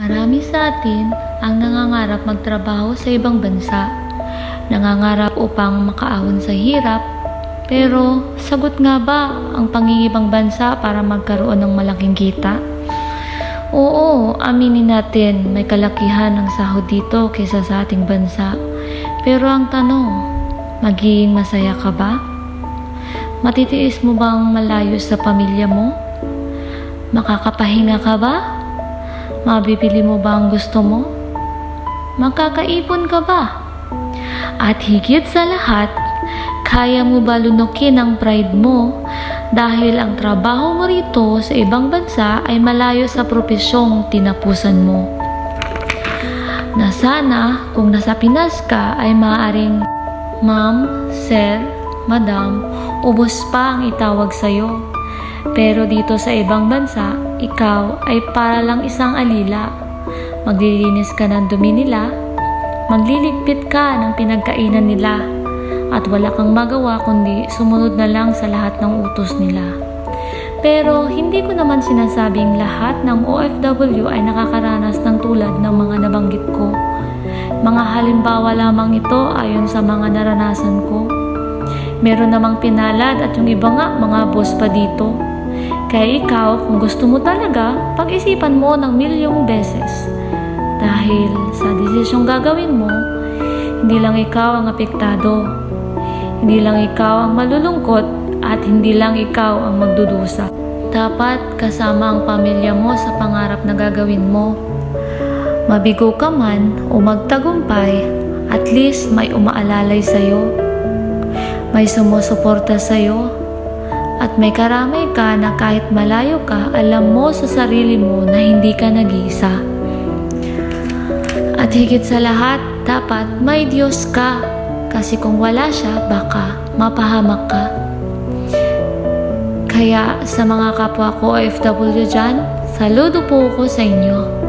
Marami sa atin ang nangangarap magtrabaho sa ibang bansa. Nangangarap upang makaahon sa hirap. Pero sagot nga ba ang pangingibang bansa para magkaroon ng malaking kita? Oo, aminin natin, may kalakihan ng sahod dito kaysa sa ating bansa. Pero ang tanong, magiging masaya ka ba? Matitiis mo bang malayo sa pamilya mo? Makakapahinga ka ba? Mabibili mo ba ang gusto mo? Makakaipon ka ba? At higit sa lahat, kaya mo ba lunukin ang pride mo dahil ang trabaho mo rito sa ibang bansa ay malayo sa propesyong tinapusan mo? Na sana kung nasa Pinas ka ay maaaring ma'am, sir, madam, ubos pa ang itawag sa'yo. Pero dito sa ibang bansa, ikaw ay para lang isang alila. Maglilinis ka ng dumi nila, magliligpit ka ng pinagkainan nila, at wala kang magawa kundi sumunod na lang sa lahat ng utos nila. Pero hindi ko naman sinasabing lahat ng OFW ay nakakaranas ng tulad ng mga nabanggit ko. Mga halimbawa lamang ito ayon sa mga naranasan ko. Meron namang pinalad at yung iba nga mga boss pa dito. Kaya ikaw, kung gusto mo talaga, pag-isipan mo ng milyong beses. Dahil sa desisyong gagawin mo, hindi lang ikaw ang apektado. Hindi lang ikaw ang malulungkot at hindi lang ikaw ang magdudusa. Dapat kasama ang pamilya mo sa pangarap na gagawin mo. Mabigo ka man o magtagumpay, at least may umaalalay sa'yo. May sumusuporta sa'yo. At may karamay ka na kahit malayo ka, alam mo sa sarili mo na hindi ka nag-iisa. At higit sa lahat, dapat may Diyos ka. Kasi kung wala siya, baka mapahamak ka. Kaya sa mga kapwa ko OFW dyan, saludo po ko sa inyo.